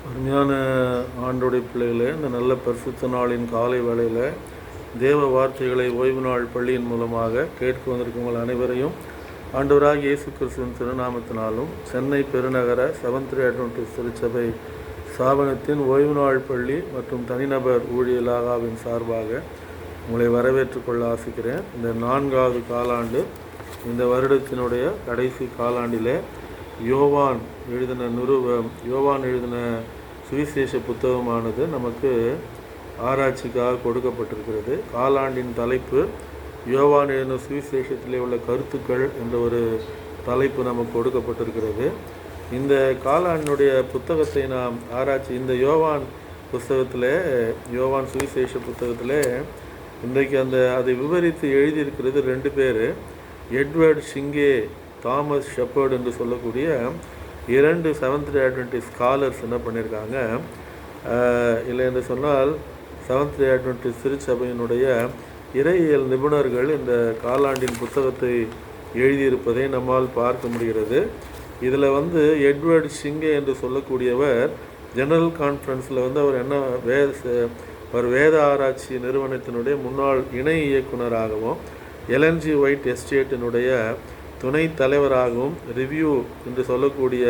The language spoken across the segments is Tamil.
அருமையான ஆண்டுடைய பிள்ளைகளே, இந்த நல்ல பரிசுத்த நாளின் காலை வேளையில் தேவ வார்த்தைகளை ஓய்வு நாள் பள்ளியின் மூலமாக கேட்க வந்திருக்கும் உங்கள் அனைவரையும் ஆண்டவராக இயேசு கிறிஸ்துவின் திருநாமத்தினாலும் சென்னை பெருநகர செவன்த் டே அட்வென்டிஸ்ட் திருச்சபை ஸ்தாபனத்தின் ஓய்வு நாள் பள்ளி மற்றும் தனிநபர் ஊழியலாகாவின் சார்பாக உங்களை வரவேற்றுக் கொள்ள ஆசிக்கிறேன். இந்த 4வது காலாண்டு, இந்த வருடத்தினுடைய கடைசி காலாண்டிலே யோவான் எழுதின சுவிசேஷ புத்தகமானது நமக்கு ஆராய்ச்சிக்காக கொடுக்கப்பட்டிருக்கிறது. காலாண்டின் தலைப்பு யோவான் எழுதின சுவிசேஷத்திலே உள்ள கருத்துக்கள் என்ற ஒரு தலைப்பு நமக்கு கொடுக்கப்பட்டிருக்கிறது. இந்த காலாண்டினுடைய புத்தகத்தை நாம் இந்த யோவான் சுவிசேஷ புத்தகத்திலே இன்றைக்கு அதை விவரித்து எழுதியிருக்கிறது 2 பேர். எட்வர்ட் ஷிங்கே, தாமஸ் ஷெப்பர்ட் என்று சொல்லக்கூடிய 2 செவன்த் டே அட்வென்டிஸ்ட் ஸ்காலர்ஸ் என்ன பண்ணியிருக்காங்க, இல்லை என்று சொன்னால் செவன்த் டே அட்வென்டிஸ்ட் திருச்சபையினுடைய இறையியல் நிபுணர்கள் இந்த காலாண்டின் புத்தகத்தை எழுதியிருப்பதை நம்மால் பார்க்க முடிகிறது. இதில் எட்வர்ட் ஷிங்கே என்று சொல்லக்கூடியவர் ஜெனரல் கான்ஃபரன்ஸில் அவர் வேத ஆராய்ச்சி நிறுவனத்தினுடைய முன்னாள் இணை இயக்குனராகவும் எல்என்ஜி ஒயிட் எஸ்டேட்டினுடைய துணைத் தலைவராகவும் ரிவ்யூ என்று சொல்லக்கூடிய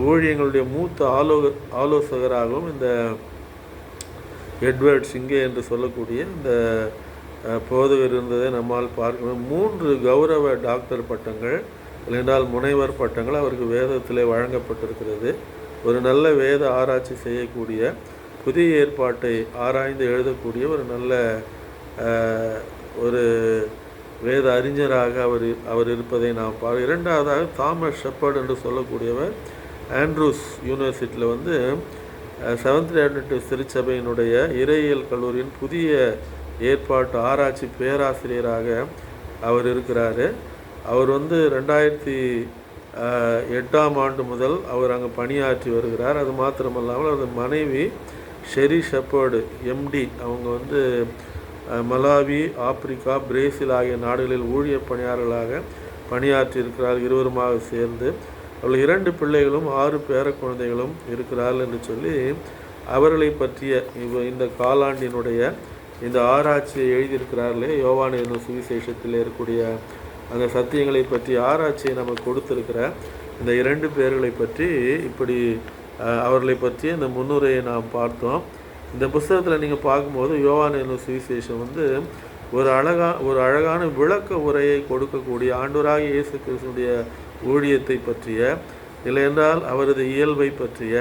ஊழியங்களுடைய மூத்த ஆலோசகராகவும் இந்த எட்வர்ட் ஷிங்கே என்று சொல்லக்கூடிய இந்த போதகர் இருந்ததை நம்மால் பார்க்கணும். 3 கௌரவ டாக்டர் பட்டங்கள், இல்லைன்றால் முனைவர் பட்டங்கள் அவருக்கு வேதத்திலே வழங்கப்பட்டிருக்கிறது. ஒரு நல்ல வேத ஆராய்ச்சி செய்யக்கூடிய, புதிய ஏற்பாட்டை ஆராய்ந்து எழுதக்கூடிய ஒரு நல்ல ஒரு வேத அறிஞராக அவர் இருப்பதை நாம் பார்க்க. 2வதாக தாமஸ் ஷெப்பர்ட் என்று சொல்லக்கூடியவர் ஆண்ட்ரூஸ் யூனிவர்சிட்டியில் செவன்த் டே அட்வென்டிஸ்ட் திருச்சபையினுடைய இறையியல் கல்லூரியின் புதிய ஏற்பாட்டு ஆராய்ச்சி பேராசிரியராக அவர் இருக்கிறார். அவர் 2008ஆம் ஆண்டு முதல் அவர் அங்கே பணியாற்றி வருகிறார். அது மாத்திரமல்லாமல் அவரது மனைவி ஷெரி ஷெப்பர்டு எம்டி, அவங்க மலாவி, ஆப்பிரிக்கா, பிரேசில் ஆகிய நாடுகளில் ஊழிய பணியாளர்களாக பணியாற்றி இருக்கிறார்கள். இருவருமாக சேர்ந்து அவர்கள் 2 பிள்ளைகளும் 6 பேர குழந்தைகளும் இருக்கிறார்கள் என்று சொல்லி அவர்களை பற்றிய இந்த காலாண்டினுடைய இந்த ஆராய்ச்சியை எழுதியிருக்கிறார்களே. யோவான் என்னும் சுவிசேஷத்தில் இருக்கக்கூடிய அந்த சத்தியங்களை பற்றி ஆராய்ச்சியை நமக்கு கொடுத்திருக்கிற இந்த 2 பேர்களை பற்றி அவர்களை பற்றிய இந்த முன்னுரையை நாம் பார்த்தோம். இந்த புத்தகத்தில் நீங்கள் பார்க்கும்போது யோவான் என்னும் சுவிசேஷம் ஒரு அழகான விளக்க உரையை கொடுக்கக்கூடிய ஆண்டவராகிய இயேசு கிறிஸ்துவினுடைய ஊழியத்தை பற்றிய, இல்லையென்றால் அவரது இயல்பை பற்றிய,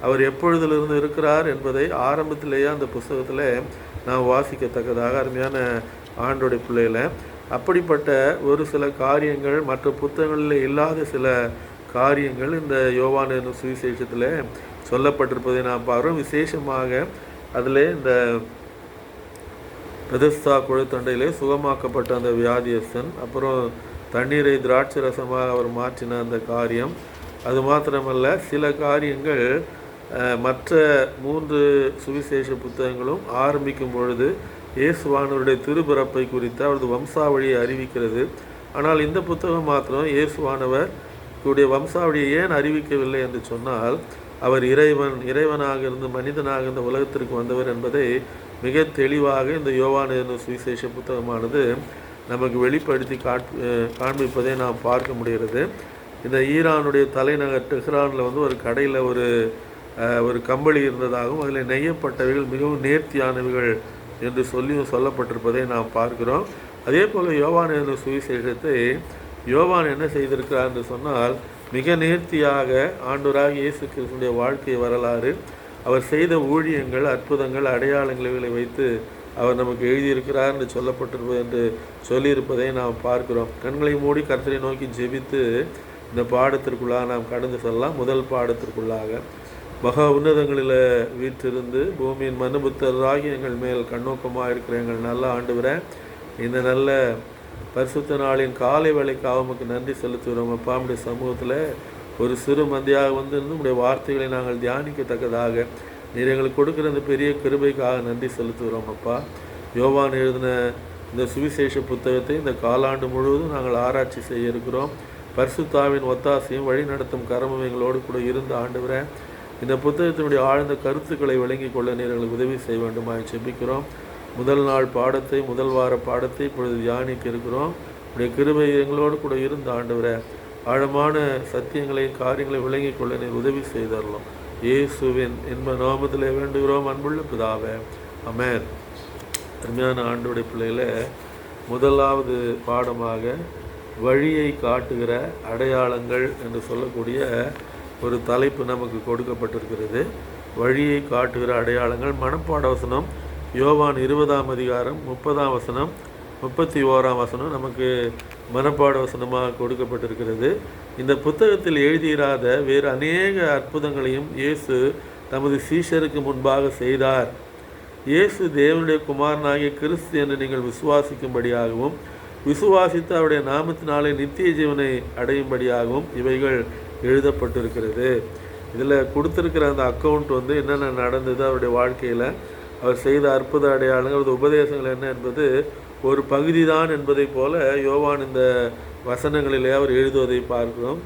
அவர் எப்பொழுதிலிருந்து இருக்கிறார் என்பதை ஆரம்பத்திலேயே அந்த புத்தகத்தில் நாம் வாசிக்கத்தக்கதாக அருமையான ஆண்டோடைய பிள்ளைகளை அப்படிப்பட்ட ஒரு சில காரியங்கள் மற்ற புத்தகங்களில் இல்லாத சில காரியங்கள் இந்த யோவான் என்னும் சுவிசேஷத்தில் சொல்லப்பட்டிருப்பதை நாம் பார்க்கிறோம். விசேஷமாக அதில் இந்த பெதஸ்தா குழத்தண்டையிலே சுகமாக்கப்பட்ட அந்த வியாதியஸ்தன், அப்புறம் தண்ணீரை திராட்சை ரசமாக அவர் மாற்றின அந்த காரியம், அது மாத்திரமல்ல சில காரியங்கள் மற்ற 3 சுவிசேஷ புத்தகங்களும் ஆரம்பிக்கும் பொழுது இயேசுவானவருடைய திருபிறப்பை குறித்து அவரது வம்சாவழியை அறிவிக்கிறது. ஆனால் இந்த புத்தகம் மாத்திரம் இயேசுவானவருடைய வம்சாவழியை ஏன் அறிவிக்கவில்லை என்று சொன்னால், அவர் இறைவனாக இருந்து மனிதனாக இந்த உலகத்திற்கு வந்தவர் என்பதை மிக தெளிவாக இந்த யோவான் என்னும் சுவிசேஷ புத்தகமானது நமக்கு வெளிப்படுத்தி காண்பிப்பதை நாம் பார்க்க முடிகிறது. இந்த ஈரானுடைய தலைநகர் டெஹ்ரானில் ஒரு கடையில் ஒரு கம்பளி இருந்ததாகவும் அதில் நெய்யப்பட்டவைகள் மிகவும் நேர்த்தியானவைகள் என்று சொல்லப்பட்டிருப்பதை நாம் பார்க்கிறோம். அதே போல் யோவான் என்னும் சுவிசேஷத்தை யோவான் என்ன செய்திருக்கிறார் என்று சொன்னால், மிக நேர்த்தியாக ஆண்டவராகிய இயேசு கிறிஸ்துவினுடைய வாழ்க்கை வரலாறு, அவர் செய்த ஊழியங்கள், அற்புதங்கள், அடையாளங்களை வைத்து அவர் நமக்கு எழுதியிருக்கிறார் என்று சொல்லப்பட்டிருப்பது என்று சொல்லியிருப்பதை நாம் பார்க்கிறோம். கண்களை மூடி கர்த்தரை நோக்கி ஜெபித்து இந்த பாடத்திற்குள்ளாக நாம் கடந்து செல்லலாம். முதல் பாடத்திற்குள்ளாக, மகா உன்னதங்களில் வீற்றிருந்து பூமியின் மனுபுத்தராகி எங்கள் மேல் கண்ணோக்கமாக இருக்கிற எங்கள் நல்ல ஆண்டவரே, இந்த நல்ல பரிசுத்த நாளின் காலை வேளைக்காக உமக்கு நன்றி செலுத்துகிறோம். அப்பா, நம்முடைய சமூகத்தில் ஒரு சிறு மந்தியாக நம்முடைய வார்த்தைகளை நாங்கள் தியானிக்கத்தக்கதாக நீர் எங்களுக்கு கொடுக்குற இந்த பெரிய கிருபைக்காக நன்றி செலுத்துகிறோம். அப்பா, யோவான் எழுதின இந்த சுவிசேஷ புத்தகத்தை இந்த காலாண்டு முழுவதும் நாங்கள் ஆராய்ச்சி செய்ய இருக்கிறோம். பரிசுத்தாவின் ஒத்தாசையும் வழி நடத்தும் கரமும் எங்களோடு கூட இருந்த ஆண்டவரே, இந்த புத்தகத்தினுடைய ஆழ்ந்த கருத்துக்களை விளங்கிக் கொள்ள நீர் எங்களுக்கு உதவி செய்ய வேண்டுமாய் செபிக்கிறோம். முதல் நாள் பாடத்தை, முதல் வார பாடத்தை இப்பொழுது தியானிக்க இருக்கிறோம். உடைய கிருபை எங்களோடு கூட இருந்த ஆண்டவரே, ஆழமான சத்தியங்களையும் காரியங்களையும் விளங்கிக் கொள்ள நீர் உதவி செய்தரலாம். இயேசுவின் இன்ப நாமத்திலே வேண்டுகிறோம் அன்புள்ள பிதாவே, ஆமென். அருமையான ஆண்டவருடைய பிள்ளைகளை, முதலாவது பாடமாக வழியை காட்டுகிற அடையாளங்கள் என்று சொல்லக்கூடிய ஒரு தலைப்பு நமக்கு கொடுக்கப்பட்டிருக்கிறது. வழியை காட்டுகிற அடையாளங்கள். மனப்பாட வசனம் யோவான் 20ஆம் அதிகாரம் 30ஆம் வசனம் 31ஆம் வசனம் நமக்கு மனப்பாட வசனமாக கொடுக்கப்பட்டிருக்கிறது. இந்த புத்தகத்தில் எழுதியிராத வேறு அநேக அற்புதங்களையும் இயேசு தமது சீஷருக்கு முன்பாக செய்தார். இயேசு தேவனுடைய குமாரனாகிய கிறிஸ்து என்று நீங்கள் விசுவாசிக்கும்படியாகவும் விசுவாசித்து அவருடைய நாமத்தினாலே நித்திய ஜீவனை அடையும்படியாகவும் இவைகள் எழுதப்பட்டிருக்கிறது. இதில் கொடுத்துருக்கிற அந்த அக்கௌண்ட் என்னென்ன நடந்தது அவருடைய வாழ்க்கையில், அவர் செய்த அற்புத அடையாளங்கள், உபதேசங்கள் என்ன என்பது ஒரு பகுதி தான் என்பதை போல யோவான் இந்த வசனங்களிலே அவர் எழுதுவதை பார்க்கிறோம்.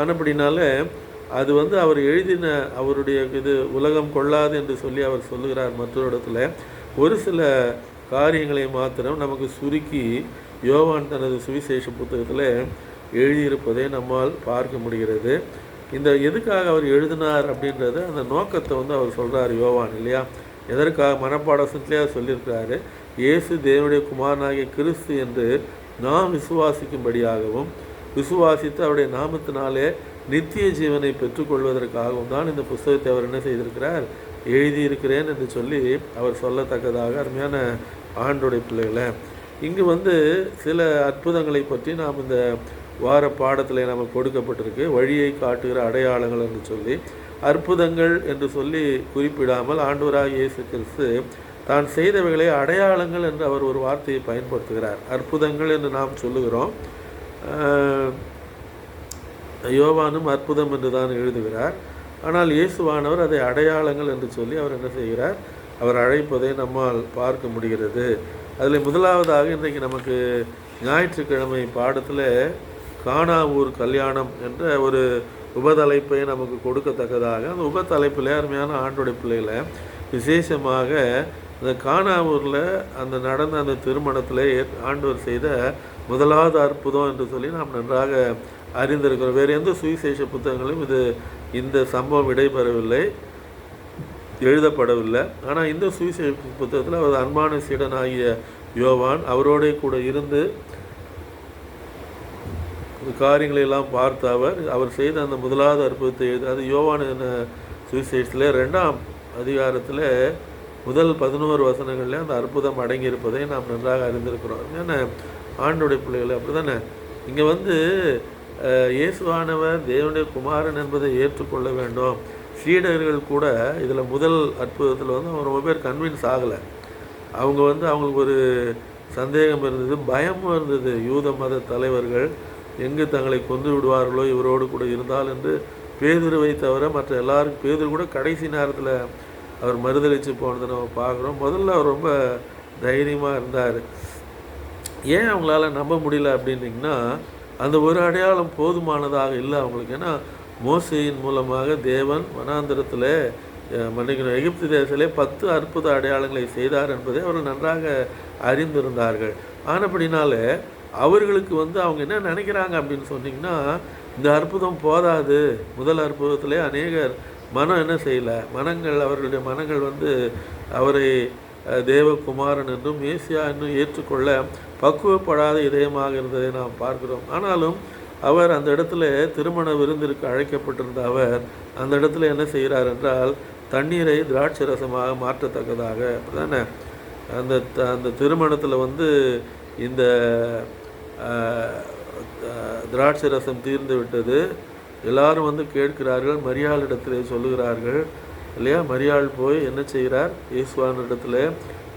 ஆனப்படினால அது அவர் எழுதின அவருடைய இது உலகம் கொள்ளாது என்று சொல்லி அவர் சொல்லுகிறார். மற்றொரு இடத்துல ஒரு சில காரியங்களை மாத்திரம் நமக்கு சுருக்கி யோவான் தனது சுவிசேஷ புத்தகத்தில் எழுதியிருப்பதை நம்மால் பார்க்க முடிகிறது. இந்த எதுக்காக அவர் எழுதினார் அப்படின்றத, அந்த நோக்கத்தை அவர் சொல்கிறார் யோவான், இல்லையா? எதற்காக மனப்பாடத்திலே சொல்லியிருக்கிறாரு, இயேசு தேவனுடைய குமாரனாகிய கிறிஸ்து என்று நாம் விசுவாசிக்கும்படியாகவும் விசுவாசித்து அவருடைய நாமத்தினாலே நித்திய ஜீவனை பெற்றுக்கொள்வதற்காகவும் தான் இந்த புத்தகத்தை அவர் என்ன செய்திருக்கிறார், எழுதியிருக்கிறேன் என்று சொல்லி அவர் சொல்லத்தக்கதாக. அருமையான ஆண்டோடைய பிள்ளைகளை, இங்கு சில அற்புதங்களை பற்றி நாம் இந்த வார பாடத்தில் நமக்கு கொடுக்கப்பட்டிருக்கு. வழியை காட்டுகிற அடையாளங்கள் என்று சொல்லி, அற்புதங்கள் என்று சொல்லி குறிப்பிடாமல் ஆண்டவராகிய இயேசு கிறிஸ்து தான் செய்தவைகளை அடையாளங்கள் என்று அவர் ஒரு வார்த்தையை பயன்படுத்துகிறார். அற்புதங்கள் என்று நாம் சொல்லுகிறோம். யோவானும் அற்புதம் என்று தான் எழுதுகிறார். ஆனால் இயேசுவானவர் அதை அடையாளங்கள் என்று சொல்லி அவர் என்ன செய்கிறார், அவர் அழைப்பதை நம்மால் பார்க்க முடிகிறது. அதில் முதலாவதாக இன்றைக்கு நமக்கு ஞாயிற்றுக்கிழமை பாடத்தில் கானா ஊர் கல்யாணம் என்ற ஒரு உபதலைப்பை நமக்கு கொடுக்கத்தக்கதாக, அந்த உபதலைப்பில் அருமையான ஆண்டோடைய பிள்ளைகளை விசேஷமாக இந்த கானா ஊரில் அந்த நடந்த அந்த திருமணத்தில் ஆண்டவர் செய்த முதலாவது அற்புதம் என்று சொல்லி நாம் நன்றாக அறிந்திருக்கிறோம். வேறு எந்த சுவிசேஷ புத்தகங்களும் இந்த சம்பவம் இடைபெறவில்லை, எழுதப்படவில்லை. ஆனால் இந்த சுவிசேஷ புத்தகத்தில் அவர் அன்பான சீடனாகிய யோவான் அவரோட கூட இருந்து காரியங்களை எல்லாம் பார்த்து அவர் செய்த அந்த முதலாவது அற்புதத்தை எழுதி, அது யோவான் சுவிசேஷத்தில் 2ஆம் அதிகாரத்தில் முதல் 11 வசனங்களில் அந்த அற்புதம் அடங்கியிருப்பதை நாம் நன்றாக அறிந்திருக்கிறோம். ஏன்னா ஆண்டோடைய பிள்ளைகளை அப்படி தானே, இங்கே இயேசுவானவர் தேவனுடைய குமாரன் என்பதை ஏற்றுக்கொள்ள வேண்டும். சீடர்கள் கூட இதில் முதல் அற்புதத்தில் அவங்க ரொம்ப பேர் கன்வின்ஸ் ஆகலை. அவங்க அவங்களுக்கு ஒரு சந்தேகம் இருந்தது, பயமும் இருந்தது. யூத மத தலைவர்கள் எங்கு தங்களை கொன்று விடுவார்களோ இவரோடு கூட இருந்தால் என்று பேதுருவை தவிர மற்ற எல்லாருக்கும், பேதுரு கூட கடைசி நேரத்தில் அவர் மறுதளித்து போனதை நம்ம பார்க்குறோம். முதல்ல அவர் ரொம்ப தைரியமாக இருந்தார். ஏன் அவங்களால நம்ப முடியல அப்படின்னிங்கன்னா, அந்த ஒரு அடையாளம் போதுமானதாக இல்லை அவங்களுக்கு. ஏன்னா மோசேயின் மூலமாக தேவன் வனாந்திரத்தில் எகிப்து தேசத்திலே 10 அற்புத அடையாளங்களை செய்தார் என்பதை அவர்கள் நன்றாக அறிந்திருந்தார்கள். ஆனப்படினால அவர்களுக்கு அவங்க என்ன நினைக்கிறாங்க அப்படின்னு சொன்னிங்கன்னா, இந்த அற்புதம் போதாது. முதல் அற்புதத்திலே அநேகர் மனம் என்ன செய்யலை, அவர்களுடைய மனங்கள் அவரை தேவகுமாரன் என்றும் மேசியா என்றும் ஏற்றுக்கொள்ள பக்குவப்படாத இதயமாக இருந்ததை நாம் பார்க்கிறோம். ஆனாலும் அவர் அந்த இடத்துல திருமண விருந்திற்கு அழைக்கப்பட்டிருந்த அவர் அந்த இடத்துல என்ன செய்கிறார் என்றால், தண்ணீரை திராட்சை ரசமாக மாற்றத்தக்கதாக. அப்படிதானே அந்த திருமணத்தில் இந்த திராட்சை ரசம் தீர்ந்து விட்டது. எல்லாரும் கேட்கிறார்கள், மரியாளிடத்திலே சொல்லுகிறார்கள், இல்லையா? மரியாள் போய் என்ன செய்கிறார், இயேசுவான இடத்துல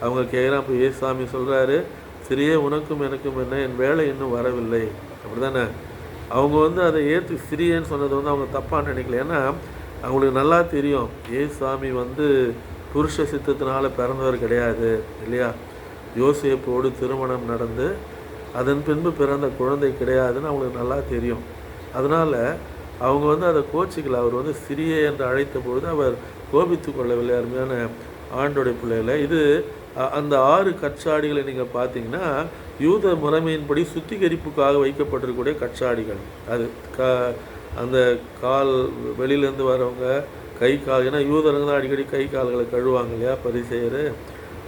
அவங்க கேட்குறான். இப்போ இயேசுசாமி சொல்கிறாரு, சிறியே உனக்கும் எனக்கும் என்ன, என் வேலை இன்னும் வரவில்லை. அப்படி தானே அவங்க அதை ஏற்று சிறியன்னு சொன்னது அவங்க தப்பாக நினைக்கல. ஏன்னா அவங்களுக்கு நல்லா தெரியும், இயேசுசாமி புருஷ சித்தத்தினால பிறந்தவர் கிடையாது, இல்லையா? யோசேப்போடு திருமணம் நடந்து அதன் பின்பு பிறந்த குழந்தை கிடையாதுன்னு அவங்களுக்கு நல்லா தெரியும். அதனால் அவங்க வந்து அதை கோச்சிக்கல. அவர் வந்து சிறிய என்று அழைத்த பொழுது அவர் கோபித்து கொள்ளவில்லை. அருமையான ஆண்டோடைய பிள்ளைகளை, இது அந்த 6 கற்சாடிகளை நீங்கள் பார்த்தீங்கன்னா யூத முறைமையின்படி சுத்திகரிப்புக்காக வைக்கப்பட்டிருக்கக்கூடிய கற்சாடிகள். அது அந்த கால் வெளியிலேருந்து வரவங்க கை கால், ஏன்னா யூதருங்க தான் அடிக்கடி கை கால்களை கழுவாங்க இல்லையா பரிசேயர்,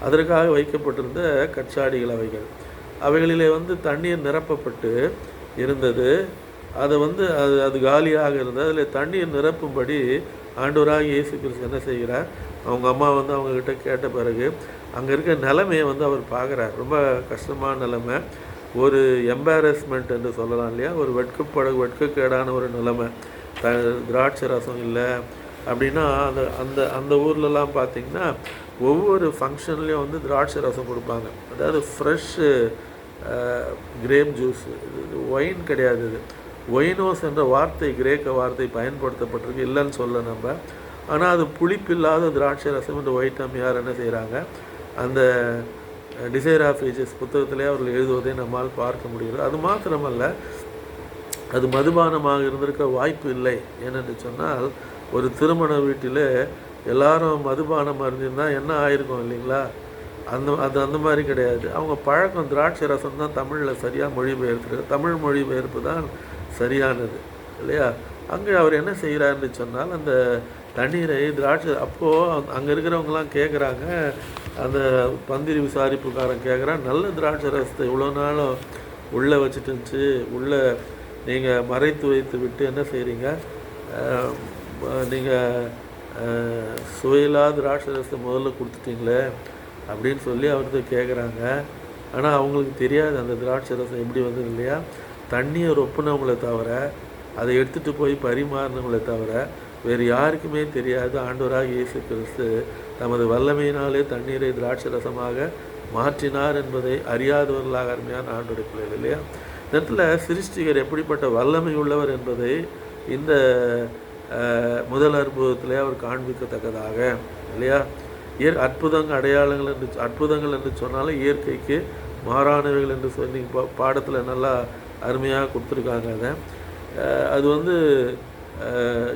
அதற்காக வைக்கப்பட்டிருந்த கற்சாடிகள் அவைகளிலே வந்து தண்ணீர் நிரப்பப்பட்டு இருந்தது. அதை வந்து அது காலியாக இருந்தது. அதில் தண்ணீர் நிரப்பும்படி ஆண்டவராக இயேசு கிறிஸ்து என்ன செய்கிறார், அவங்க அம்மா வந்து அவங்கக்கிட்ட கேட்ட பிறகு அங்கே இருக்க நிலைமையை வந்து அவர் பார்க்குறார். ரொம்ப கஷ்டமான நிலைமை, ஒரு எம்பாரஸ்மெண்ட் என்று சொல்லலாம் இல்லையா, ஒரு வெட்கக்கேடான ஒரு நிலைமை. திராட்சை ரசம் இல்லை அப்படின்னா அந்த அந்த அந்த ஊர்லலாம் பார்த்திங்கன்னா ஒவ்வொரு ஃபங்க்ஷன்லேயும் வந்து திராட்சை ரசம் கொடுப்பாங்க. அதாவது ஃப்ரெஷ்ஷு கிரேப் ஜூஸ், இது ஒயின் கிடையாது. இது ஒயினோஸ் என்ற வார்த்தை கிரேக்க வார்த்தை பயன்படுத்தப்பட்டிருக்கு, இல்லைன்னு சொல்ல நம்ம. ஆனால் அது புளிப்பில்லாத திராட்சை ரசம் என்று ஒயிட் அம்மையார் என்ன செய்கிறாங்க, அந்த டிசைர் ஆஃப் ஏஜஸ் புத்தகத்திலே அவர்கள் எழுதுவதை நம்மால் பார்க்க முடிகிறது. அது மாத்திரமல்ல, அது மதுபானமாக இருந்திருக்க வாய்ப்பு இல்லை. ஏனென்று சொன்னால் ஒரு திருமண வீட்டில் எல்லாரும் மதுபானம் அறிஞ்சிருந்தால் என்ன ஆயிருக்கும் இல்லைங்களா, அந்த மாதிரி கிடையாது. அவங்க பழக்கம் திராட்சை ரசம் தான் தமிழில் சரியாக மொழிபெயர்த்துருக்கு. தமிழ் மொழிபெயர்ப்பு தான் சரியானது இல்லையா. அங்கே அவர் என்ன செய்கிறாருன்னு சொன்னால் அந்த தண்ணீரை திராட்சை, அப்போது அங்கே இருக்கிறவங்களாம் கேட்குறாங்க, அந்த பந்திரி விசாரிப்புக்காரன் கேட்குறான், நல்ல திராட்சை ரசத்தை இவ்வளோ நாளும் உள்ளே வச்சுட்டுருந்துச்சு, உள்ளே நீங்கள் மறைத்து வைத்து விட்டு என்ன செய்கிறீங்க, நீங்கள் சுவையில்லாத திராட்சை ரசத்தை முதல்ல கொடுத்துட்டீங்களே அப்படின்னு சொல்லி அவர்கிட்ட கேட்குறாங்க. ஆனால் அவங்களுக்கு தெரியாது அந்த திராட்சை ரசம் எப்படி வந்தது இல்லையா. தண்ணியை ரொப்புனவங்களை தவிர, அதை எடுத்துகிட்டு போய் பரிமாறினவங்களை தவிர வேறு யாருக்குமே தெரியாது. ஆண்டவராக இயேசு கிறிஸ்து தமது வல்லமையினாலே தண்ணீரை திராட்சை ரசமாக மாற்றினார் என்பதை அறியாதவர்களாக அருமையான ஆண்டோடைய பிள்ளைகள் இல்லையா. இந்த இடத்துல சிருஷ்டிகர் எப்படிப்பட்ட வல்லமை உள்ளவர் என்பதை இந்த முதல் அற்புதத்திலே அவர் காண்பிக்கத்தக்கதாக இல்லையா. அற்புதங்கள் என்று சொன்னாலும் இயற்கைக்கு மாறானவைகள் என்று சொல்லி பாடத்தில் நல்லா அருமையாக கொடுத்துருக்காங்க. அது வந்து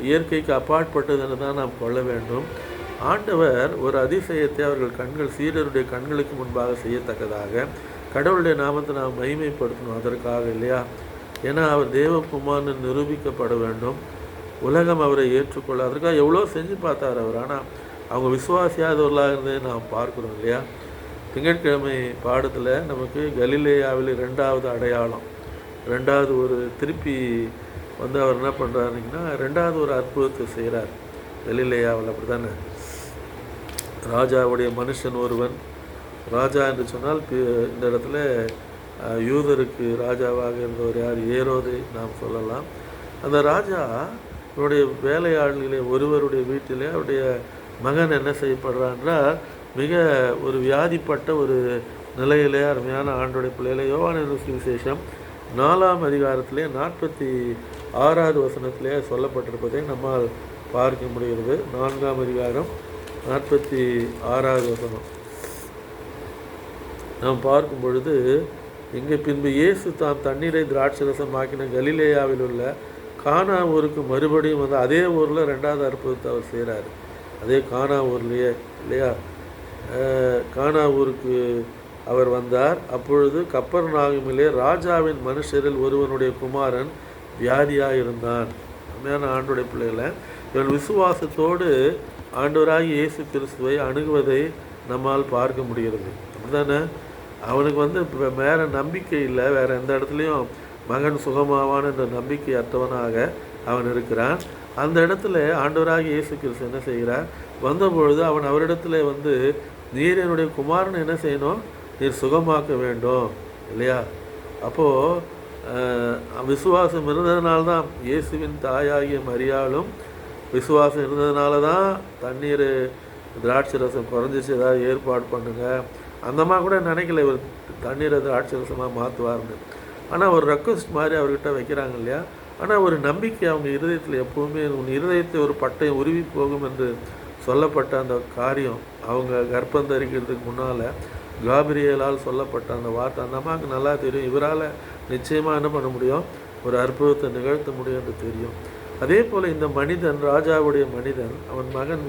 இயற்கைக்கு அப்பாற்பட்டதுன்னு தான் நாம் கொள்ள வேண்டும். ஆண்டவர் ஒரு அதிசயத்தை அவர்கள் கண்கள் சீடருடைய கண்களுக்கு முன்பாக செய்யத்தக்கதாக கடவுளுடைய நாமத்தை நாம் மகிமைப்படுத்தணும் அதற்காக இல்லையா. ஏன்னா அவர் தேவகுமாரன் நிரூபிக்கப்பட வேண்டும், உலகம் அவரை ஏற்றுக்கொள்ள, அதற்காக எவ்வளோ செஞ்சு பார்த்தார் அவர். ஆனால் அவங்க விசுவாசியாதவர்களாக இருந்ததை நாம் பார்க்குறோம் இல்லையா. திங்கட்கிழமை பாடத்தில் நமக்கு கலிலேயாவில் 2வது அடையாளம், 2வது ஒரு திருப்பி வந்து அவர் என்ன பண்ணுறாருங்கன்னா 2வது ஒரு அற்புதத்தை செய்கிறார் கலிலேயாவில். அப்படி தானே, ராஜாவுடைய மனுஷன் ஒருவன், ராஜா என்று சொன்னால் இந்த இடத்துல யூதருக்கு ராஜாவாக இருந்தவர் யார், ஏரோதை நாம் சொல்லலாம். அந்த ராஜா அவருடைய வேலையாளர்களே ஒருவருடைய வீட்டிலே அவருடைய மகன் என்ன செய்யப்படுறான்றால் மிக ஒரு வியாதிப்பட்ட ஒரு நிலையிலே அருமையான ஆண்டோடைய பிள்ளைகளை யோவான் சுவிசேஷம் 4ஆம் அதிகாரத்திலே 46வது வசனத்திலே சொல்லப்பட்டிருப்பதை நம்மால் பார்க்க முடிகிறது. 4ஆம் அதிகாரம் 46வது வசனம் நாம் பார்க்கும் பொழுது, இங்கே பின்பு இயேசு தாம் தண்ணீரை திராட்சரசமாக்கின கலிலேயாவில் உள்ள கானா ஊருக்கு மறுபடியும் வந்து அதே ஊரில் 2வது அற்புதத்தை அவர் செய்கிறார். அதே கானா ஊர்லேயே இல்லையா. கானா ஊருக்கு அவர் வந்தார். அப்பொழுது கப்பர்நாகுமிலே ராஜாவின் மனுஷரில் ஒருவனுடைய குமாரன் வியாதியாக இருந்தான். உண்மையான ஆண்டோடைய பிள்ளைகளை இவன் விசுவாசத்தோடு ஆண்டவராகி இயேசு கிறிஸ்துவை அணுகுவதை நம்மால் பார்க்க முடிகிறது. அப்படிதானே, அவனுக்கு வந்து இப்போ வேறு நம்பிக்கை இல்லை, வேறு எந்த இடத்துலையும் மகன் சுகமாவான் என்ற நம்பிக்கை அற்றவனாக அவன் இருக்கிறான். அந்த இடத்துல ஆண்டவராக இயேசு கிறிஸ்து என்ன செய்கிறார், வந்தபொழுது அவன் அவரிடத்துல வந்து நீர் என்னுடைய குமாரன் என்ன செய்யணும், நீர் சுகமாக்க வேண்டும் இல்லையா. அப்போது விசுவாசம் இருந்ததுனால்தான் இயேசுவின் தாயாகிய மரியாளும் விசுவாசம் இருந்ததுனால தான் தண்ணீர் திராட்சை ரசம் குறைஞ்சிச்சு, ஏதாவது ஏற்பாடு பண்ணுங்கள் அந்தமாக கூட நினைக்கல இவர் தண்ணீரை திராட்சை ரசமாக மாற்றுவார்னு. ஆனால் ஒரு ரெக்வஸ்ட் மாதிரி அவர்கிட்ட வைக்கிறாங்க இல்லையா. ஆனால் ஒரு நம்பிக்கை அவங்க இருதயத்தில் எப்போவுமே, உன் இருதயத்தை ஒரு பட்டை உருவி போகும் என்று சொல்லப்பட்ட அந்த காரியம் அவங்க கர்ப்பம் தரிக்கிறதுக்கு முன்னால் காபிரியலால் சொல்லப்பட்ட அந்த வார்த்தை அந்த அம்மாவுக்கு நல்லா தெரியும். இவரால் நிச்சயமாக என்ன பண்ண முடியும், ஒரு அற்புதத்தை நிகழ்த்த முடியும் என்று தெரியும். அதே போல் இந்த மனிதன், ராஜாவுடைய மனிதன், அவன் மகன்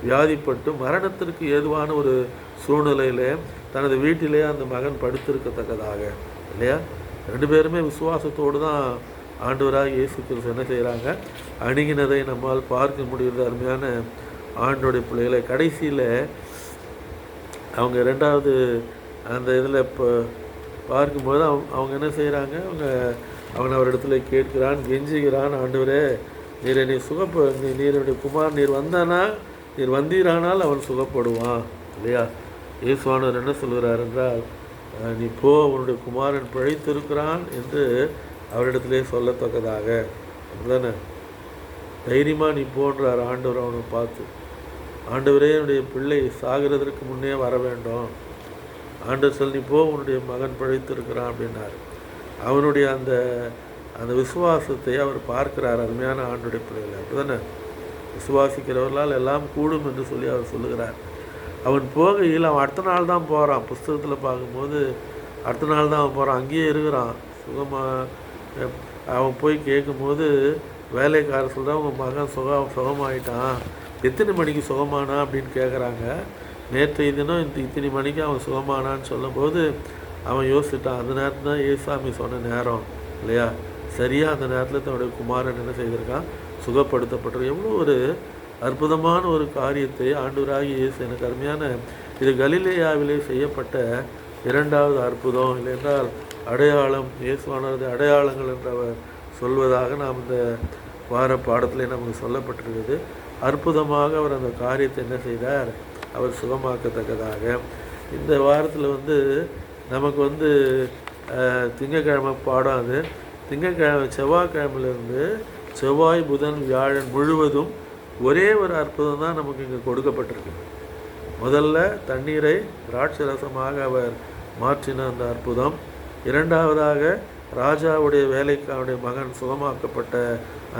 வியாதிப்பட்டு மரணத்திற்கு ஏதுவான ஒரு சூழ்நிலையில் தனது வீட்டிலே அந்த மகன் படுத்திருக்கத்தக்கதாக, இல்லையா? 2 பேருமே விசுவாசத்தோடு தான் ஆண்டவராக இயேசு கிறிஸ்து என்ன செய்கிறாங்க, அணுகினதை நம்மால் பார்க்க முடிகிறது. அருமையான ஆண்டோடைய பிள்ளைகளை, கடைசியில் அவங்க 2வது அந்த இதில் இப்போ பார்க்கும்போது அவங்க என்ன செய்கிறாங்க, அவன் அவரிடத்துல கேட்கிறான், கெஞ்சுகிறான், ஆண்டவரே நீர் என்னை நீருடைய குமார் நீர் வந்தீரானால் அவன் சுகப்படுவான், இல்லையா? இயேசுவானவர் என்ன சொல்கிறார் என்றால், நீ போ, அவனுடைய குமாரன் பிழைத்திருக்கிறான் என்று அவரிடத்திலே சொல்லத்தக்கதாக, அப்படிதானே? தைரியமாக நீ போன்றார் ஆண்டவர் அவனை பார்த்து. ஆண்டவரே என்னுடைய பிள்ளை சாகிறதற்கு முன்னே வர வேண்டும். ஆண்டவர் சொல்லி போ, உன்னுடைய மகன் பிழைத்திருக்கிறான் அப்படின்னார். அவனுடைய அந்த விசுவாசத்தை அவர் பார்க்கிறார். அருமையான ஆண்டுடைய பிள்ளைகளை, அப்படிதானே? விசுவாசிக்கிறவர்களால் எல்லாம் கூடும் என்று சொல்லி அவர் சொல்லுகிறார். அவன் போகையில் அவன் அடுத்த நாள் தான் போகிறான். புஸ்தகத்தில் பார்க்கும்போது அடுத்த நாள் தான் அவன் போகிறான். அங்கேயே இருக்கிறான். அவன் போய் கேட்கும்போது வேலைக்காரர் சொல்கிறான், உங்கள் மகன் சுகமாயிட்டான். எத்தனை மணிக்கு சுகமானா அப்படின்னு கேட்குறாங்க. நேற்றைய தினம் இத்தனை மணிக்கு அவன் சுகமானான்னு சொல்லும்போது அவன் யோசிச்சுட்டான். அந்த நேரத்தில் தான் ஏசாமி சொன்ன நேரம், இல்லையா? சரியாக அந்த நேரத்தில் தன்னுடைய குமாரன் என்ன செய்திருக்கான், சுகப்படுத்தப்பட்டிருக்க. எவ்வளோ ஒரு அற்புதமான ஒரு காரியத்தை ஆண்டவராகிய இயேசு, எனக்கு அருமையான இது கலிலேயாவிலே செய்யப்பட்ட 2வது அற்புதம், இல்லை என்றால் அடையாளம். இயேசுவானது அடையாளங்கள் என்றவர் சொல்வதாக நாம் இந்த வார பாடத்திலே நமக்கு சொல்லப்பட்டிருக்கிறது. அற்புதமாக அவர் அந்த காரியத்தை என்ன செய்தார், அவர் சுகமாக்கத்தக்கதாக. இந்த வாரத்தில் நமக்கு திங்கக்கிழமை பாடம். அது திங்கக்கிழமை செவ்வாய்க்கிழமையிலேருந்து செவ்வாய் புதன் வியாழன் முழுவதும் ஒரே ஒரு அற்புதம் தான் நமக்கு இங்கே கொடுக்கப்பட்டிருக்கு. முதல்ல தண்ணீரை திராட்சரசமாக அவர் மாற்றின அந்த அற்புதம். 2வதாக ராஜாவுடைய வேலைக்காரனுடைய மகன் சுகமாக்கப்பட்ட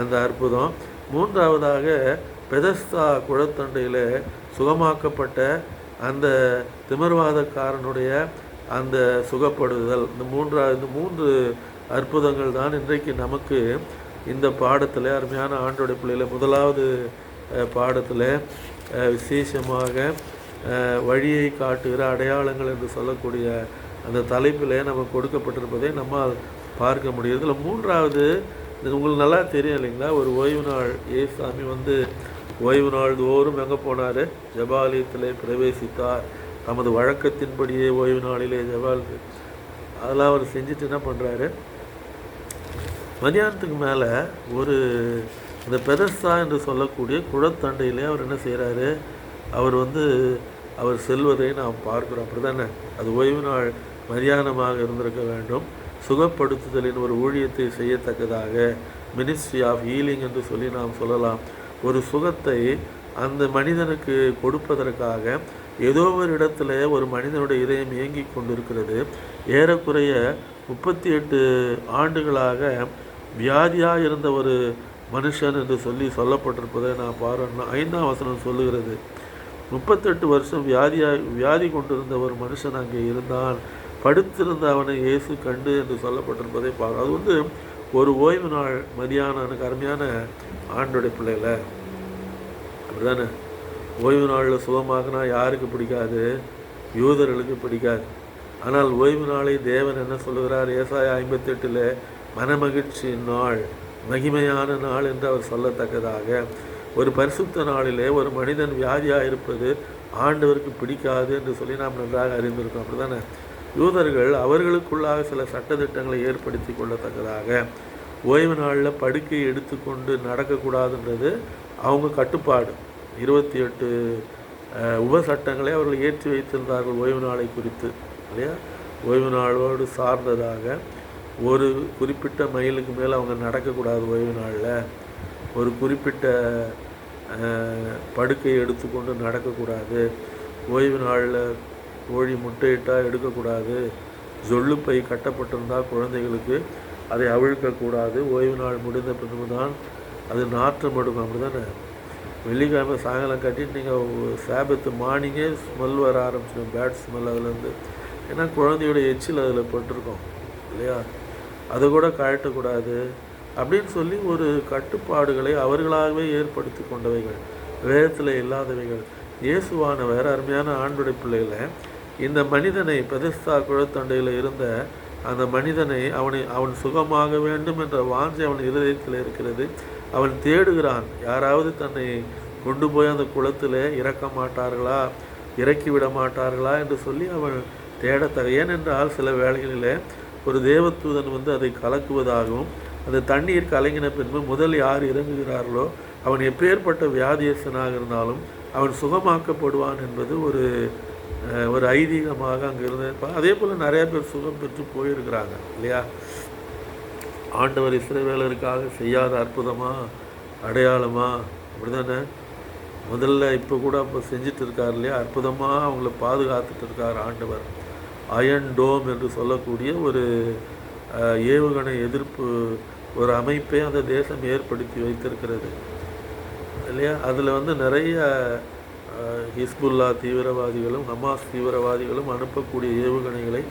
அந்த அற்புதம். 3வதாக பெதஸ்தா குளத்தண்டையில் சுகமாக்கப்பட்ட அந்த திமிர்வாதக்காரனுடைய அந்த சுகப்படுதல். இந்த 3 அற்புதங்கள் தான் இன்றைக்கு நமக்கு இந்த பாடத்தில், அருமையான ஆண்டோடைய பிள்ளையில் 1வது பாடத்தில் விசேஷமாக வழியை காட்டுகிற அடையாளங்கள் என்று சொல்லக்கூடிய அந்த தலைப்பில் நமக்கு கொடுக்கப்பட்டிருப்பதை நம்மால் பார்க்க முடியுது. இதில் 3வது, உங்களுக்கு நல்லா தெரியும் இல்லைங்களா, ஒரு ஓய்வு நாள் ஏசாமி ஓய்வு நாள் தோறும் எங்கே போனார், ஜெபாலயத்திலே பிரவேசித்தார். தமது வழக்கத்தின்படியே ஓய்வு நாளிலே அதெல்லாம் அவர் செஞ்சுட்டு என்ன பண்ணுறாரு, மதியானத்துக்கு மேலே இந்த பெதஸ்தா என்று சொல்லக்கூடிய குளத்தண்டையிலே அவர் என்ன செய்கிறாரு, அவர் செல்வதை நாம் பார்க்குறோம். அப்படி தானே? அது ஓய்வு நாள் மதியானமாக இருந்திருக்க வேண்டும். சுகப்படுத்துதலின் ஒரு ஊழியத்தை செய்யத்தக்கதாக, மினிஸ்ட்ரி ஆஃப் ஹீலிங் என்று சொல்லி நாம் சொல்லலாம். ஒரு சுகத்தை அந்த மனிதனுக்கு கொடுப்பதற்காக ஏதோ ஒரு இடத்துல ஒரு மனிதனுடைய இதயம் இயங்கி கொண்டிருக்கிறது. ஏறக்குறைய 38 ஆண்டுகளாக வியாதியாக இருந்த ஒரு மனுஷன் என்று சொல்லப்பட்டிருப்பதை நான் பாருன்னா 5ஆம் வசனம் சொல்லுகிறது. 38 வருஷம் வியாதி கொண்டிருந்த ஒரு மனுஷன் அங்கே இருந்தான். படுத்திருந்த அவனை இயேசு கண்டு என்று சொல்லப்பட்டிருப்பதை பாரு. அது ஒரு ஓய்வு நாள் மதியானம். எனக்கு அருமையான ஆண்டோடைய பிள்ளைகளை, அப்படிதானே? ஓய்வு நாளில் சுகமாகனா யாருக்கு பிடிக்காது? யூதர்களுக்கு பிடிக்காது. ஆனால் ஓய்வு நாளை தேவன் என்ன சொல்லுகிறார், ஏசாயா 58 மனமகிழ்ச்சி நாள், மகிமையான நாள் என்று அவர் சொல்லத்தக்கதாக, ஒரு பரிசுத்த நாளிலே ஒரு மனிதன் வியாதியாக இருப்பது ஆண்டவருக்கு பிடிக்காது என்று சொல்லி நாம் நன்றாக அறிந்திருக்கோம். அப்படி தானே? யூதர்கள் அவர்களுக்குள்ளாக சில சட்டத்திட்டங்களை ஏற்படுத்தி கொள்ளத்தக்கதாக ஓய்வு நாளில் படுக்கை எடுத்துக்கொண்டு நடக்கக்கூடாதுன்றது அவங்க கட்டுப்பாடு. 28 உபசட்டங்களை அவர்கள் ஏற்றி வைத்திருந்தார்கள் ஓய்வு நாளை குறித்து, இல்லையா? ஓய்வு நாளோடு சார்ந்ததாக ஒரு குறிப்பிட்ட மைலுக்கு மேலே அவங்க நடக்கக்கூடாது. ஓய்வு நாளில் ஒரு குறிப்பிட்ட படுக்கையை எடுத்துக்கொண்டு நடக்கக்கூடாது. ஓய்வு நாளில் கோழி முட்டையிட்டால் எடுக்கக்கூடாது. ஜொல்லுப்பை கட்டப்பட்டிருந்தால் குழந்தைகளுக்கு அதை அவிழ்க்கக்கூடாது. ஓய்வு நாள் முடிந்த பின்பு தான் அது நாற்றம் எடுக்கும். அப்படி தானே? வெள்ளிக்கிழமை சாயங்காலம் கட்டிட்டு நீங்கள் சாபத்து மார்னிங்கே ஸ்மெல் வர ஆரம்பிச்சிடும், பேட் ஸ்மெல் அதுலேருந்து. ஏன்னா குழந்தையோட எச்சில் அதில் பட்டிருக்கோம், இல்லையா? அதை கூட கழட்டக்கூடாது. அப்படின்னு சொல்லி ஒரு கட்டுப்பாடுகளை அவர்களாகவே ஏற்படுத்தி கொண்டவைகள், வேதத்தில் இல்லாதவைகள். இயேசுவானவர் அருமையான ஆண்டுடைய பிள்ளைகளை இந்த மனிதனை பெதஸ்தா குளத்தண்டையில் இருந்த அந்த மனிதனை அவன் சுகமாக வேண்டும் என்ற வாஞ்சை அவன் இருதயத்தில் இருக்கிறது. அவன் தேடுகிறான், யாராவது தன்னை கொண்டு போய் அந்த குளத்தில் இறக்க மாட்டார்களா, இறக்கி விட மாட்டார்களா என்று சொல்லி அவன் தேடத்தக. ஏனென்றால் சில வேளைகளில் ஒரு தேவதூதன் அதை கலக்குவதாகவும் அந்த தண்ணீர் கலங்கின பின்பு முதல் யார் இறங்குகிறார்களோ அவன் எப்பேற்பட்ட வியாதியஸ்தனாக இருந்தாலும் அவன் சுகமாக்கப்படுவான் என்பது ஒரு ஐதீகமாக அங்கே இருந்திருப்பாங்க. அதே போல் நிறைய பேர் சுகம் பெற்று போயிருக்கிறாங்க இல்லையா. ஆண்டவர் இஸ்ரவேலருக்காக செய்யாத அற்புதமா அடையாளமா அப்படி தானே. முதல்ல இப்போ கூட அப்போ செஞ்சுட்டு இருக்கார் இல்லையா, அற்புதமாக அவங்கள பாதுகாத்துட்டு இருக்கார் ஆண்டவர். அயன் டோம் என்று சொல்லக்கூடிய ஒரு ஏவுகணை எதிர்ப்பு ஒரு அமைப்பை அந்த தேசம் ஏற்படுத்தி வைத்திருக்கிறது இல்லையா. அதில் நிறைய ஹிஸ்புல்லா தீவிரவாதிகளும் ஹமாஸ் தீவிரவாதிகளும் அனுப்பக்கூடிய ஏவுகணைகளை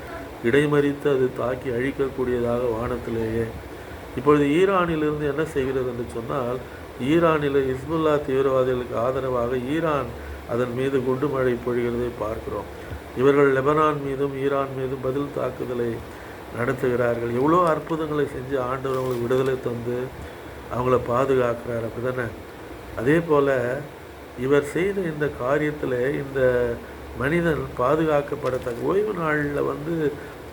இடைமறித்து அது தாக்கி அழிக்கக்கூடியதாக வானத்திலேயே. இப்பொழுது ஈரானிலிருந்து என்ன செய்கிறது என்று சொன்னால், ஈரானில் ஹிஸ்புல்லா தீவிரவாதிகளுக்கு ஆதரவாக ஈரான் அதன் மீது குண்டு மழை பொழிகிறதை பார்க்கிறோம். இவர்கள் லெபனான் மீதும் ஈரான் மீதும் பதில் தாக்குதலை நடத்துகிறார்கள். எவ்வளோ அற்புதங்களை செஞ்சு ஆண்டவர் அவங்களுக்கு விடுதலை தந்து அவங்கள பாதுகாக்கிறார், அப்படி தானே. அதே போல் இவர் செய்த இந்த காரியத்தில் இந்த மனிதன் பாதுகாக்கப்படத்தக்க ஓய்வு நாளில்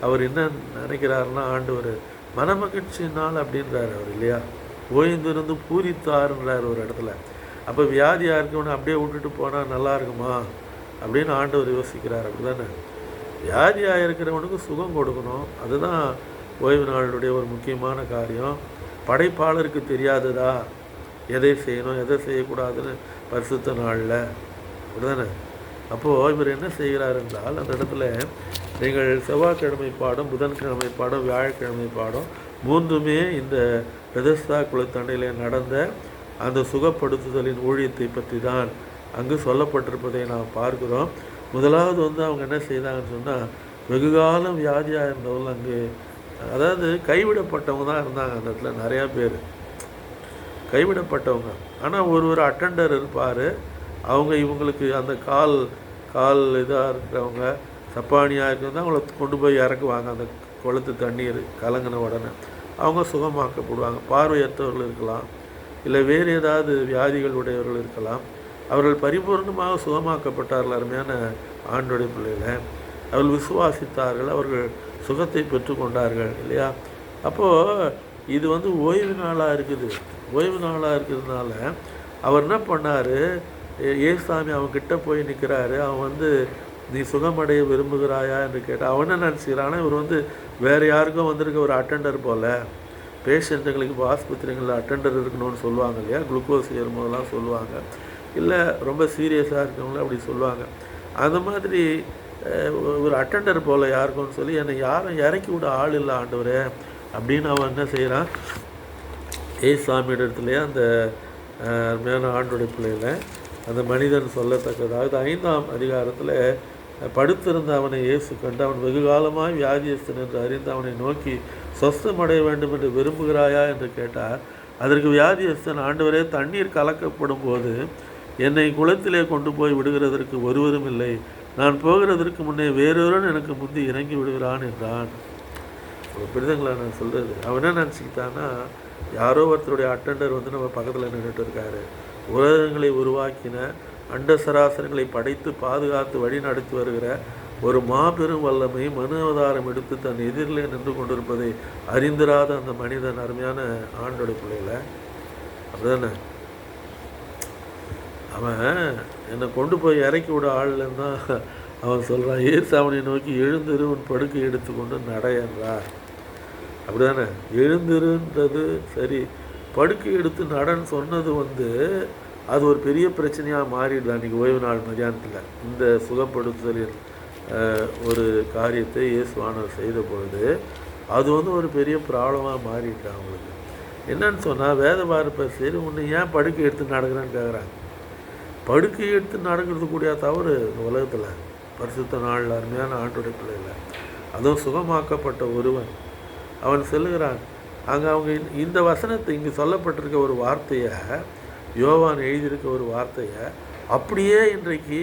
அவர் என்ன நினைக்கிறாருன்னா, ஆண்டவர் மனமகிழ்ச்சி நாள் அப்படின்றார் அவர் இல்லையா. ஓய்ந்திருந்து பூரித்தாருன்றார் ஒரு இடத்துல. அப்போ வியாதியாக இருக்கவனை அப்படியே விட்டுட்டு போனால் நல்லா இருக்குமா அப்படின்னு ஆண்டவர் யோசிக்கிறார், அப்படி தானே. வியாதியாக இருக்கிறவனுக்கு சுகம் கொடுக்கணும், அதுதான் ஓய்வு நாளுடைய ஒரு முக்கியமான காரியம். படைப்பாளருக்கு தெரியாததா எதை செய்யணும் எதை செய்யக்கூடாதுன்னு பரிசுத்த நாளில், அப்படி தானே. அப்போது இவர் என்ன செய்கிறார் என்றால், அந்த இடத்துல நீங்கள் செவ்வாய்க்கிழமை பாடம், புதன்கிழமை பாடம், வியாழக்கிழமை பாடம் மூன்றுமே இந்த பெதஸ்தா குளத்தண்டையிலே நடந்த அந்த சுகப்படுத்துதலின் ஊழியத்தை பற்றி தான் அங்கு சொல்லப்பட்டிருப்பதை நாம் பார்க்கிறோம். முதலாவது அவங்க என்ன செய்தாங்கன்னு சொன்னால், வெகுகாலம் வியாதியாக இருந்தவங்க அங்கு, அதாவது கைவிடப்பட்டவங்க தான் இருந்தாங்க அந்த இடத்துல நிறையா பேர் கைவிடப்பட்டவங்க. ஆனால் ஒரு அட்டெண்டர் இருப்பார், இவங்களுக்கு அந்த கால் இதாக இருக்கிறவங்க சப்பானியாக இருக்கிறது அவங்கள கொண்டு போய் இறக்குவாங்க. அந்த குளத்து தண்ணீர் கலங்கின உடனே அவங்க சுகமாக்கப்படுவாங்க. பார்வையற்றவர்கள் இருக்கலாம், இல்லை வேறு ஏதாவது வியாதிகள் உடையவர்கள் இருக்கலாம். அவர்கள் பரிபூர்ணமாக சுகமாக்கப்பட்டார்கள். அருமையான ஆண்டோடைய பிள்ளைகளை அவர்கள் விசுவாசித்தார்கள், அவர்கள் சுகத்தை பெற்றுக்கொண்டார்கள் இல்லையா. அப்போது இது ஓய்வு நாளாக இருக்குது. ஓய்வு நாளாக இருக்கிறதுனால அவர் என்ன பண்ணார், ஏசாமி அவன்கிட்ட போய் நிற்கிறாரு. அவன் நீ சுகமடைய விரும்புகிறாயா என்று கேட்டால் அவன் என்ன நினச்சிக்கிறான்னா, இவர் வேறு யாருக்கும் வந்திருக்க ஒரு அட்டெண்டர் போல். பேஷண்ட்டுங்களுக்கு இப்போ ஆஸ்பத்திரிகளில் அட்டெண்டர் இருக்கணும்னு சொல்லுவாங்க இல்லையா, குளுக்கோஸ் ஏறும்போதெல்லாம் சொல்லுவாங்க, இல்லை ரொம்ப சீரியஸாக இருக்கவங்கள அப்படி சொல்லுவாங்க. அந்த மாதிரி ஒரு அட்டெண்டர் போல் யாருக்கும்னு சொல்லி என்னை யாரும் இறக்கி விட ஆள் இல்லை ஆண்டவரே அப்படின்னு அவன் என்ன செய்கிறான், ஏசாமியோட இடத்துலையே அந்த அருமையான ஆண்டோடைய பிள்ளையில் அந்த மனிதன் சொல்லத்தக்கதாவது 5ஆம் அதிகாரத்தில் படுத்திருந்த அவனை இயேசு கண்டு, அவன் வெகு காலமாய் வியாதியஸ்தன் என்று அறிந்து அவனை நோக்கி சொஸ்தமடைய வேண்டும் என்று விரும்புகிறாயா என்று கேட்டார். அதற்கு வியாதியஸ்தன், ஆண்டவரே தண்ணீர் கலக்கப்படும் போது என்னை குளத்திலே கொண்டு போய் விடுகிறதற்கு ஒருவரும் இல்லை, நான் போகிறதற்கு முன்னே வேறொருவன் எனக்கு முந்தி இறங்கி விடுகிறான் என்றான். பிடிதங்களா நான் சொல்கிறது, அவன் என்ன நினச்சிக்கிட்டான்னா, யாரோ ஒருத்தருடைய அட்டெண்டர் நம்ம பக்கத்தில் நின்றுட்டு இருக்காரு. உலகங்களை உருவாக்கின, அண்ட சராசரங்களை படைத்து பாதுகாத்து வழி நடத்தி வருகிற ஒரு மாபெரும் வல்லமை மனு அவதாரம் எடுத்து தன் எதிரிலே நின்று கொண்டிருப்பதை அறிந்திராத அந்த மனிதன், அருமையான ஆண்டோட பிள்ளைகளை, அப்படிதானே. அவன் என்னை கொண்டு போய் இறக்கி விட ஆள்லன்னு தான் அவன் சொல்கிறான். ஏசு அவனை நோக்கி எழுந்திரு, உன் படுக்கை எடுத்துக்கொண்டு நடையன்றார். அப்படி தானே. எழுந்திருன்றது சரி, படுக்கை எடுத்து நடன்னு சொன்னது அது ஒரு பெரிய பிரச்சனையாக மாறிடுது அன்றைக்கி ஓய்வு நாள் மதியானத்தில். இந்த சுகப்படுத்துதலின் ஒரு காரியத்தை இயேசுவானவர் செய்த பொழுது அது ஒரு பெரிய ப்ராப்ளமாக மாறிட்டு அவங்களுக்கு. என்னன்னு சொன்னால், வேத பார்ப்பர் சரி உன்னை ஏன் படுக்கை எடுத்து நடக்கிறேன்னு கேட்குறாங்க. படுக்கை எடுத்து நடக்கிறது கூடிய தவறு இந்த உலகத்தில். பரிசுத்த நாளில் அருமையான ஆண்டோடைய பிள்ளையில் அதுவும் சுகமாக்கப்பட்ட ஒருவன் அவன் சொல்லுகிறான், அங்கே அவங்க இந்த வசனத்தை இங்கே சொல்லப்பட்டிருக்க ஒரு வார்த்தையை, யோவான் எழுதியிருக்க ஒரு வார்த்தையை அப்படியே இன்றைக்கு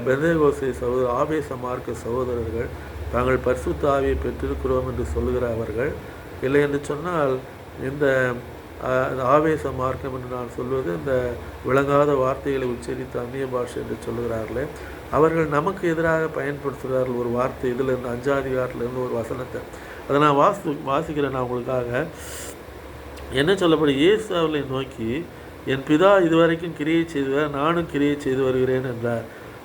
பெந்தேகோஸ்தே சகோதரர், ஆவேச மார்க்க சகோதரர்கள் தாங்கள் பரிசுத்த ஆவியை பெற்றிருக்கிறோம் என்று சொல்லுகிற அவர்கள், இல்லை என்று சொன்னால் இந்த ஆவேச மார்க்கம் என்று நான் சொல்வது இந்த விளங்காத வார்த்தைகளை உச்சரித்து அந்நிய பாஷை என்று சொல்லுகிறார்களே, அவர்கள் நமக்கு எதிராக பயன்படுத்துகிறார்கள் ஒரு வார்த்தை. இதிலிருந்து 5ஆம் அதிகாரத்திலிருந்து ஒரு வசனத்தை அதை நான் வாசிக்கிறேன் நான் உங்களுக்காக. என்ன சொல்லப்படும்? இயேசு அவர்களை நோக்கி, என் பிதா இதுவரைக்கும் கிரியை செய்துவார், நானும் கிரியை செய்து வருகிறேன் என்றார்.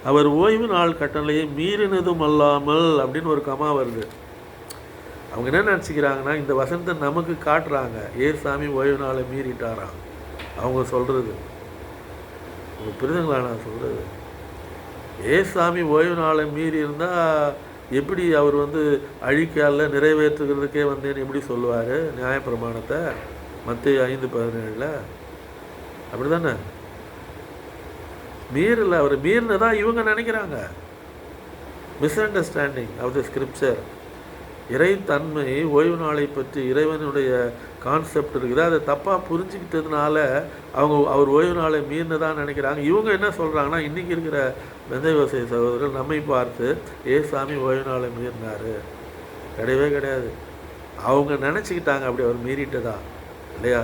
அவர் ஓய்வு நாள் கட்டளையை மீறினதும் அல்லாமல் அப்படின்னு ஒரு கமா வருது. அவங்க என்ன நினச்சிக்கிறாங்கன்னா, இந்த வசனத்தை நமக்கு காட்டுறாங்க, ஏசாமி ஓய்வு நாளை மீறிட்டாராம் அவங்க சொல்கிறது. உங்களுக்கு புரியுதுங்களா நான் சொல்கிறது? ஏசாமி ஓய்வு நாளை மீறி இருந்தால் எப்படி அவர் அழிக்கால நிறைவேற்றுகிறதுக்கே வந்தேன்னு எப்படி சொல்லுவார் நியாயப்பிரமாணத்தை? மத்தேயு 5:17 அப்படி தானே? மீறல, அவர் மீறினதான் இவங்க நினைக்கிறாங்க. Misunderstanding of the scripture. இறைத்தன்மை, ஓய்வு நாளை பற்றி இறைவனுடைய கான்செப்ட் இருக்குது, அதை தப்பாக புரிஞ்சுக்கிட்டதுனால அவர் ஓய்வு நாளை மீறினதான் நினைக்கிறாங்க. இவங்க என்ன சொல்கிறாங்கன்னா, இன்றைக்கி இருக்கிற பெந்தேகோஸ்தே சகோதரர்கள் நம்மை பார்த்து ஏசாமி ஓய்வு நாளை மீறினார். கிடையவே கிடையாது. அவங்க நினச்சிக்கிட்டாங்க அப்படி அவர் மீறிட்டதா இல்லையா?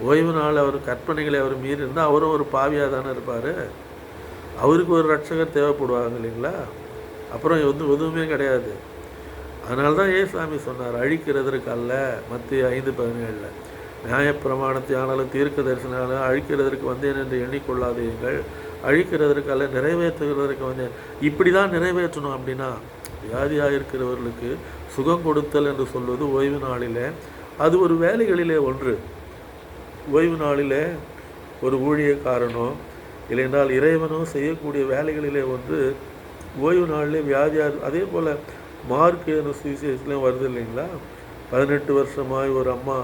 ஓய்வு நாள் அவர் கற்பனைகளை அவர் மீறியிருந்தால் அவரும் ஒரு பாவியாக தானே இருப்பார். அவருக்கு ஒரு ரட்சகர் தேவைப்படுவாங்க இல்லைங்களா? அப்புறம் எதுவுமே கிடையாது. அதனால தான் ஏசாமி சொன்னார், அழிக்கிறதற்கு அல்ல. மத்தேயு 5:17 நியாயப்பிரமாணத்தை ஆனாலும் தீர்க்க தரிசனாலும் அழிக்கிறதற்கு வந்தேன் என்று எண்ணிக்கொள்ளாதீர்கள், அழிக்கிறதற்கு அல்ல நிறைவேற்றுகிறதற்கு வந்தேன். இப்படி தான் நிறைவேற்றணும். அப்படின்னா வியாதியாக இருக்கிறவர்களுக்கு சுகம் கொடுத்தல் என்று சொல்வது ஓய்வு நாளிலே அது ஒரு வேலைகளிலே ஒன்று. ஓய்வு நாளிலே ஒரு ஊழியக்காரனோ இல்லைன்றால் இறைவனோ செய்யக்கூடிய வேலைகளிலே ஒன்று ஓய்வு நாளிலே வியாதியாக. அதே போல் மார்க் சுவிசேஷத்துலேயும் வருது இல்லைங்களா? 18 வருஷமாய் ஒரு அம்மா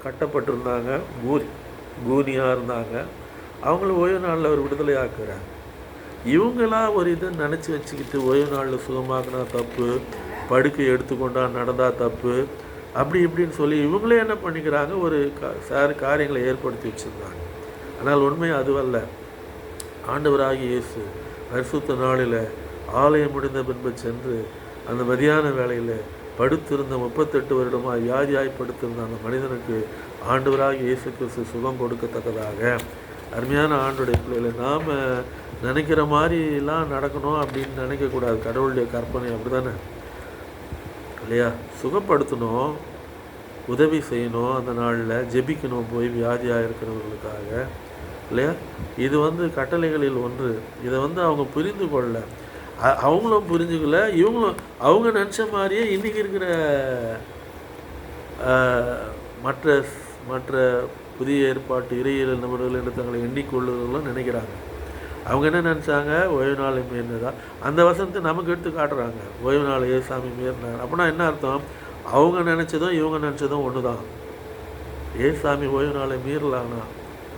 கட்டப்பட்டிருந்தாங்க, கூனியாக இருந்தாங்க. அவங்கள ஓய்வு நாளில் அவர் விடுதலை ஆக்குறாங்க. இவங்களாம் ஒரு இதை நினச்சி வச்சுக்கிட்டு ஓய்வு நாளில் சுகமாக்குனா தப்பு, படுக்கை எடுத்துக்கொண்டா நடந்தால் தப்பு, அப்படி இப்படின்னு சொல்லி இவங்களே என்ன பண்ணிக்கிறாங்க, ஒரு காரியங்களை ஏற்படுத்தி வச்சுருந்தாங்க. ஆனால் உண்மை அதுவல்ல. ஆண்டவராகிய இயேசு பரிசுத்த நாளில் ஆலயம் முடிந்த பின்பு சென்று அந்த மதியான வேளையில் படுத்திருந்த 38 வருடமாக வியாதியாய் படுத்திருந்த அந்த மனிதனுக்கு ஆண்டவராகிய இயேசு கிறிஸ்து சுகம் கொடுக்கத்தக்கதாக, அருமையான ஆண்டுடைய பிள்ளைகளை நாம் நினைக்கிற மாதிரிலாம் நடக்கணும் அப்படின்னு நினைக்கக்கூடாது. கடவுளுடைய கற்பனை அப்படி தானே இல்லையா? சுகப்படுத்தணும், உதவி செய்யணும், அந்த நாளில் ஜெபிக்கணும் போய் வியாதியாக இருக்கிறவர்களுக்காக இல்லையா? இது கட்டளைகளில் ஒன்று. இதை அவங்க புரிந்து கொள்ள, அவங்களும் புரிஞ்சுக்கல, இவங்களும் அவங்க நினச்ச மாதிரியே இன்றைக்கி இருக்கிற மற்ற மற்ற புதிய ஏற்பாட்டு இறையியல் நபர்கள் என்று தங்களை எண்ணிக்கொள்ளுகளும் நினைக்கிறாங்க. அவங்க என்ன நினச்சாங்க, ஓய்வு நாளை மீறினதா அந்த வசனத்தை நமக்கு எடுத்து காட்டுறாங்க. ஓய்வு நாள் ஏசாமி மீறினார் அப்படின்னா என்ன அர்த்தம்? அவங்க நினச்சதும் இவங்க நினச்சதும் ஒன்று தான். ஏசாமி ஓய்வு நாளை மீறலானா,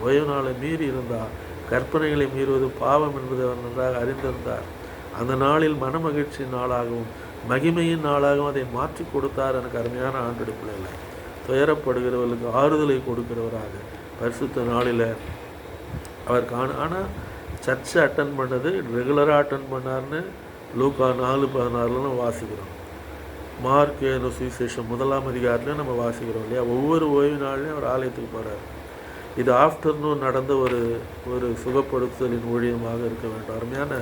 ஓய்வு நாளை மீறி இருந்தால் கற்பனைகளை மீறுவது பாவம் என்பதை அவர் நன்றாக அறிந்திருந்தார். அந்த நாளில் மனமகிழ்ச்சியின் நாளாகவும் மகிமையின் நாளாகவும் அதை மாற்றி கொடுத்தார். எனக்கு அருமையான ஆண்டுடைய பிள்ளைகளை, துயரப்படுகிறவர்களுக்கு ஆறுதலை கொடுக்கிறவராக பரிசுத்த நாளில் அவர் ஆனால் சர்ச்சை அட்டன் பண்ணது ரெகுலராக அட்டன் பண்ணார்னு லூக்கா 4:16 வாசிக்கிறோம். மார்க் சுவிசேஷம் 1ஆம் அதிகாரத்துலையும் நம்ம வாசிக்கிறோம் இல்லையா? ஒவ்வொரு ஓய்வு நாள்லையும் அவர் ஆலயத்துக்கு போகிறார். இது ஆஃப்டர்நூன் நடந்த ஒரு சுகப்படுத்துதலின் ஊழியமாக இருக்க வேண்டும். அருமையான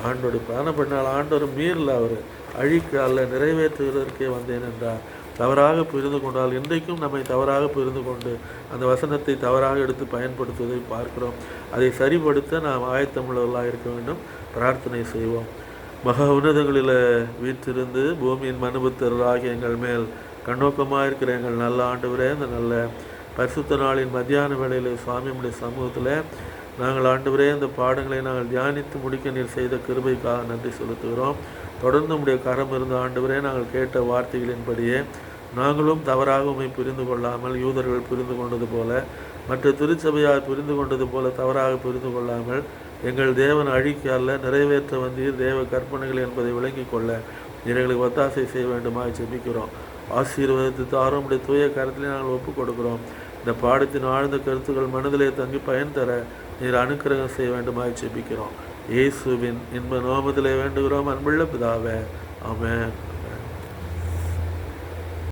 ஆண்டோடு பிராணம் பண்ணால் ஆண்டவர் மீறல, அவர் அழிக்க அல்ல நிறைவேற்றுவதற்கே வந்தேன் என்றார். தவறாக புரிந்து கொண்டால் இன்றைக்கும் நம்மை தவறாக புரிந்து கொண்டு அந்த வசனத்தை தவறாக எடுத்து பயன்படுத்துவதை பார்க்கிறோம். அதை சரிப்படுத்த நாம் ஆயத்தமுள்ளவர்களாக இருக்க வேண்டும். பிரார்த்தனை செய்வோம். மகா உன்னதங்களில் வீற்றிருந்து பூமியின் மனுபுத்தராகிய எங்கள் மேல் கண்ணோக்கமாக இருக்கிற எங்கள் நல்ல ஆண்டவரே, இந்த நல்ல பரிசுத்த நாளின் மத்தியான வேளையில் சுவாமியுடைய சமூகத்தில் நாங்கள் ஆண்டவரே இந்த பாடங்களை நாங்கள் தியானித்து முடிக்க நீர் செய்த கிருபைக்காக நன்றி செலுத்துகிறோம். தொடர்ந்து உடைய கரம் இருந்த ஆண்டவரே, நாங்கள் கேட்ட வார்த்தைகளின்படியே நாங்களும் தவறாக உம்மை புரிந்து கொள்ளாமல் யூதர்கள் புரிந்து கொண்டது போல, மற்ற திருச்சபையார் புரிந்து கொண்டது போல தவறாக புரிந்து கொள்ளாமல் எங்கள் தேவன் அழிக்க அல்ல நிறைவேற்ற வந்தீர் தேவ கற்பனைகள் என்பதை விளங்கி கொள்ள எங்களுக்கு ஒத்தாசை செய்ய வேண்டுமாக ஜெபிக்கிறோம். ஆசீர்வாதத்தை தாரும் உடைய தூய கருத்திலே நாங்கள் ஒப்புக் கொடுக்கிறோம். இந்த பாடத்தின் ஆழ்ந்த கருத்துக்கள் மனதிலே தங்கி பயன் தர நீர் அனுக்கிரகம் செய்ய வேண்டுமாய் ஜெபிக்கிறோம். இயேசுவின் இன்ப நாமத்திலே வேண்டுகிறோம் அன்புள்ள பிதாவே. ஆமென்.